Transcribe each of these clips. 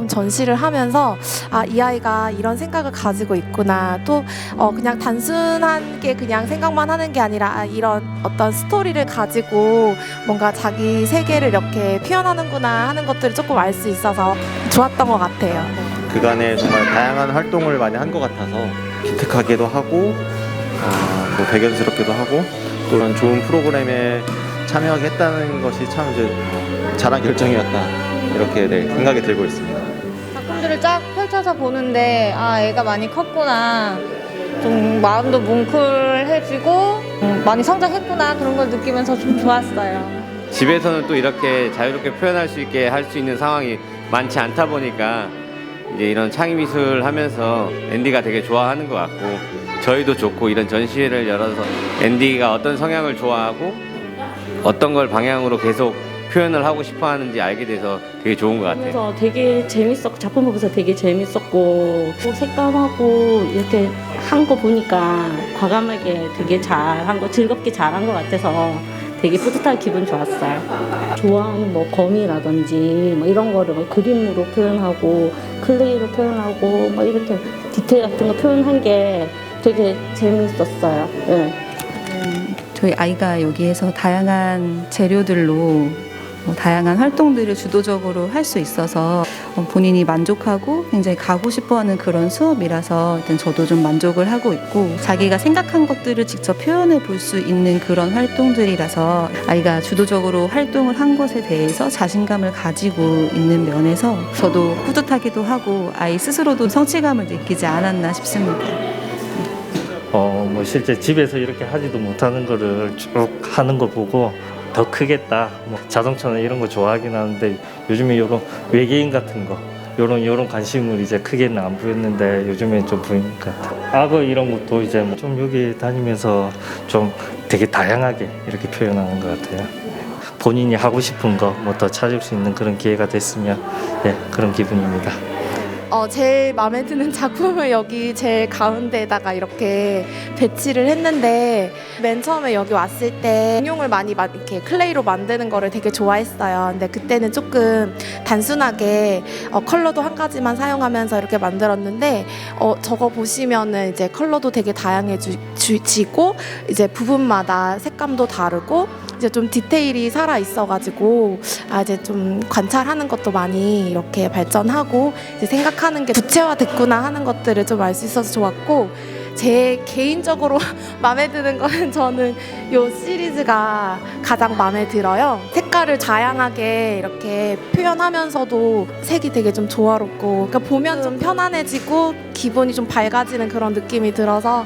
좀 전시를 하면서 이 아이가 이런 생각을 가지고 있구나. 또 그냥 단순한 게 그냥 생각만 하는 게 아니라 이런 어떤 스토리를 가지고 뭔가 자기 세계를 이렇게 표현하는구나 하는 것들을 조금 알 수 있어서 좋았던 것 같아요. 그간에 정말 다양한 활동을 많이 한 것 같아서 기특하기도 하고 또 대견스럽기도 하고 또 이런 좋은 프로그램에 참여하게 했다는 것이 참 이제 잘한 결정이었다 이렇게 생각이 들고 있습니다. 작품들을 쫙 펼쳐서 보는데 애가 많이 컸구나, 좀 마음도 뭉클해지고 많이 성장했구나, 그런 걸 느끼면서 좀 좋았어요. 집에서는 또 이렇게 자유롭게 표현할 수 있게 할 수 있는 상황이 많지 않다 보니까 이제 이런 창의미술 하면서 앤디가 되게 좋아하는 것 같고 저희도 좋고, 이런 전시회를 열어서 앤디가 어떤 성향을 좋아하고 어떤 걸 방향으로 계속 표현을 하고 싶어 하는지 알게 돼서 되게 좋은 것 같아요. 그래서 되게 작품 보면서 되게 재밌었고, 또 색감하고 이렇게 한 거 보니까 과감하게 되게 잘한 거, 즐겁게 잘한 것 같아서 되게 뿌듯한 기분 좋았어요. 좋아하는 뭐 거미라든지 뭐 이런 거를 뭐 그림으로 표현하고 클레이로 표현하고 뭐 이렇게 디테일 같은 거 표현한 게 되게 재밌었어요. 네. 저희 아이가 여기에서 다양한 재료들로 다양한 활동들을 주도적으로 할 수 있어서 본인이 만족하고 굉장히 가고 싶어하는 그런 수업이라서 일단 저도 좀 만족을 하고 있고, 자기가 생각한 것들을 직접 표현해 볼 수 있는 그런 활동들이라서 아이가 주도적으로 활동을 한 것에 대해서 자신감을 가지고 있는 면에서 저도 뿌듯하기도 하고 아이 스스로도 성취감을 느끼지 않았나 싶습니다. 뭐 실제 집에서 이렇게 하지도 못하는 거를 쭉 하는 거 보고 더 크겠다. 뭐 자동차나 이런 거 좋아하긴 하는데 요즘에 이런 외계인 같은 거 요런 관심을 이제 크게는 안 보였는데 요즘에 좀 보이는 것 같아요. 악어 이런 것도 이제 좀 여기 다니면서 좀 되게 다양하게 이렇게 표현하는 것 같아요. 본인이 하고 싶은 거 뭐 더 찾을 수 있는 그런 기회가 됐으면 그런 기분입니다. 제일 마음에 드는 작품을 여기 제일 가운데에다가 이렇게 배치를 했는데, 맨 처음에 여기 왔을 때 인용을 많이 이렇게 클레이로 만드는 거를 되게 좋아했어요. 근데 그때는 조금 단순하게 컬러도 한 가지만 사용하면서 이렇게 만들었는데, 저거 보시면은 이제 컬러도 되게 다양해지고 이제 부분마다 색감도 다르고 이제 좀 디테일이 살아 있어가지고 이제 좀 관찰하는 것도 많이 이렇게 발전하고 이제 생각하는 게 구체화됐구나 하는 것들을 좀 알 수 있어서 좋았고, 제 개인적으로 마음에 드는 거는 저는 이 시리즈가 가장 마음에 들어요. 색깔을 다양하게 이렇게 표현하면서도 색이 되게 좀 조화롭고, 그러니까 보면 좀 편안해지고 기분이 좀 밝아지는 그런 느낌이 들어서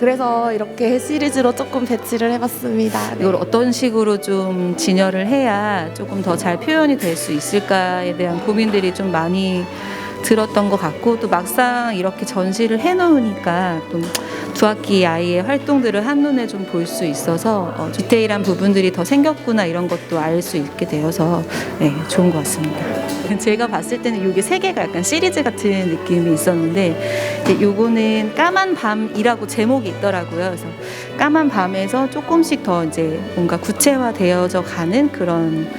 그래서 이렇게 시리즈로 조금 배치를 해봤습니다. 이걸 어떤 식으로 좀 진열을 해야 조금 더 잘 표현이 될 수 있을까에 대한 고민들이 좀 많이 들었던 것 같고, 또 막상 이렇게 전시를 해놓으니까 또 두 학기 아이의 활동들을 한눈에 좀 볼 수 있어서 디테일한 부분들이 더 생겼구나 이런 것도 알 수 있게 되어서 좋은 것 같습니다. 제가 봤을 때는 이게 세 개가 약간 시리즈 같은 느낌이 있었는데, 요거는 까만 밤이라고 제목이 있더라고요. 그래서 까만 밤에서 조금씩 더 이제 뭔가 구체화되어져 가는 그런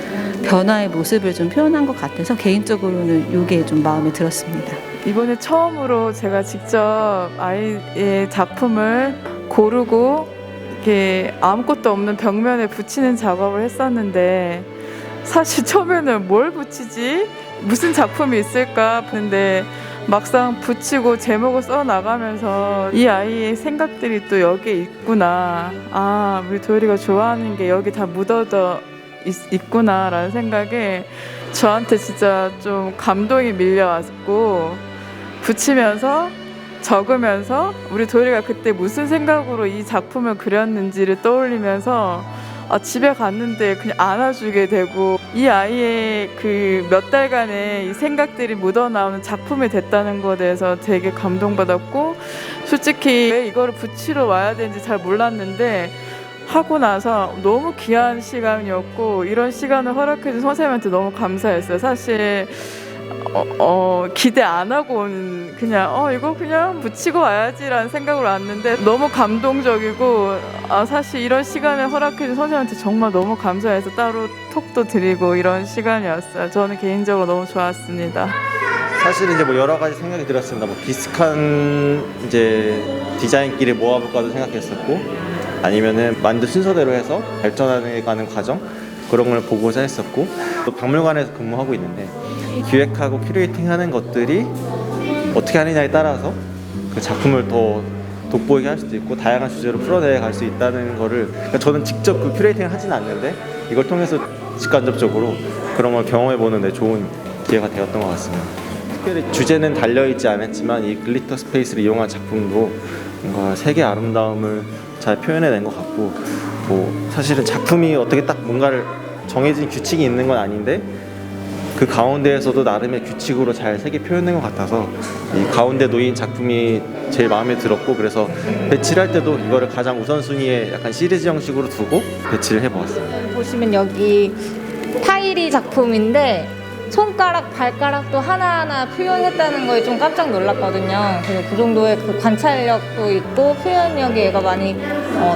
변화의 모습을 좀 표현한 것 같아서 개인적으로는 이게 좀 마음에 들었습니다. 이번에 처음으로 제가 직접 아이의 작품을 고르고 이렇게 아무것도 없는 벽면에 붙이는 작업을 했었는데, 사실 처음에는 뭘 붙이지? 무슨 작품이 있을까? 근데 막상 붙이고 제목을 써 나가면서 이 아이의 생각들이 또 여기에 있구나. 우리 도율이가 좋아하는 게 여기 다 묻어져 있구나라는 생각에 저한테 진짜 좀 감동이 밀려왔고, 붙이면서 적으면서 우리 도율이가 그때 무슨 생각으로 이 작품을 그렸는지를 떠올리면서 집에 갔는데 그냥 안아주게 되고, 이 아이의 그 몇 달간의 이 생각들이 묻어나오는 작품이 됐다는 것에 대해서 되게 감동받았고, 솔직히 왜 이거를 붙이러 와야 되는지 잘 몰랐는데 하고 나서 너무 귀한 시간이었고, 이런 시간을 허락해준 선생님한테 너무 감사했어요. 사실 기대 안 하고 온, 그냥 이거 그냥 붙이고 와야지라는 생각으로 왔는데 너무 감동적이고, 사실 이런 시간을 허락해준 선생님한테 정말 너무 감사해서 따로 톡도 드리고 이런 시간이었어요. 저는 개인적으로 너무 좋았습니다. 사실은 이제 뭐 여러 가지 생각이 들었습니다. 뭐 비슷한 이제 디자인끼리 모아볼까도 생각했었고, 아니면은 만두 순서대로 해서 발전해 가는 과정 그런 걸 보고자 했었고, 또 박물관에서 근무하고 있는데 기획하고 큐레이팅하는 것들이 어떻게 하느냐에 따라서 그 작품을 더 돋보이게 할 수도 있고 다양한 주제로 풀어내 갈 수 있다는 거를, 그러니까 저는 직접 그 큐레이팅을 하진 않는데 이걸 통해서 직간접적으로 그런 걸 경험해보는 데 좋은 기회가 되었던 것 같습니다. 특별히 주제는 달려있지 않았지만 이 글리터 스페이스를 이용한 작품도 뭔가 색의 아름다움을 잘 표현해낸 것 같고, 뭐 사실은 작품이 어떻게 딱 뭔가를 정해진 규칙이 있는 건 아닌데 그 가운데에서도 나름의 규칙으로 잘 색이 표현된 것 같아서 이 가운데 놓인 작품이 제일 마음에 들었고, 그래서 배치를 할 때도 이거를 가장 우선순위에 약간 시리즈 형식으로 두고 배치를 해보았습니다. 보시면 여기 타일이 작품인데 손가락, 발가락도 하나하나 표현했다는 거에 좀 깜짝 놀랐거든요. 그래서 그 정도의 그 관찰력도 있고 표현력이 얘가 많이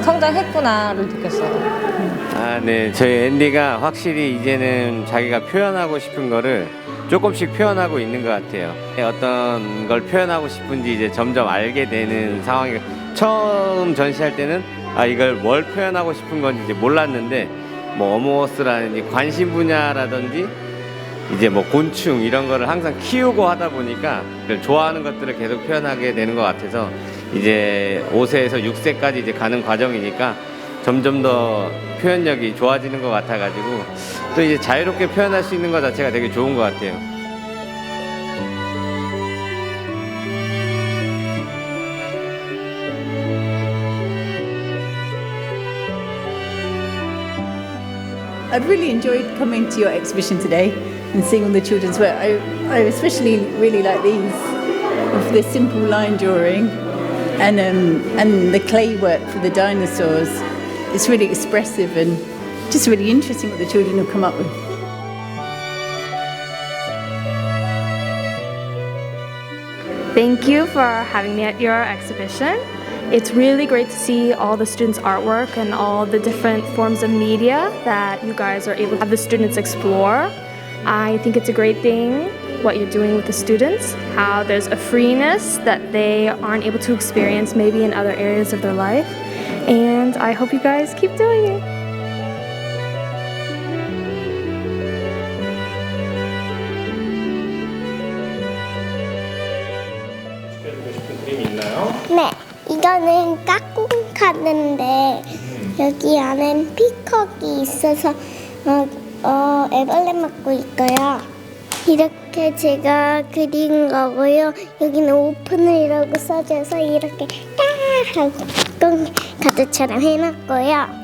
성장했구나를 느꼈어요. 네. 저희 앤디가 확실히 이제는 자기가 표현하고 싶은 거를 조금씩 표현하고 있는 것 같아요. 어떤 걸 표현하고 싶은지 이제 점점 알게 되는 상황이, 처음 전시할 때는 이걸 뭘 표현하고 싶은 건지 이제 몰랐는데, 뭐 어몽어스라든지 관심 분야라든지 이제 뭐 곤충 이런 거를 항상 키우고 하다 보니까 좋아하는 것들을 계속 표현하게 되는 것 같아서 이제 5세에서 6세까지 이제 가는 과정이니까 점점 더 표현력이 좋아지는 것 같아가지고 또 이제 자유롭게 표현할 수 있는 것 자체가 되게 좋은 것 같아요. I've really enjoyed coming to your exhibition today and seeing all the children's work. I especially really like these, of the simple line drawing and the clay work for the dinosaurs. It's really expressive and just really interesting what the children have come up with. Thank you for having me at your exhibition. It's really great to see all the students' artwork and all the different forms of media that you guys are able to have the students explore. I think it's a great thing what you're doing with the students, how there's a freeness that they aren't able to experience maybe in other areas of their life. And I hope you guys keep doing it. 네, 이거는 까꿍 카드인데 여기 안엔 피커기 있어서 애벌레 맞고 있고요. 이렇게 제가 그린 거고요. 여기는 오픈이라고 써져서 이렇게 딱 하고 까꿍 카드처럼 해놨고요.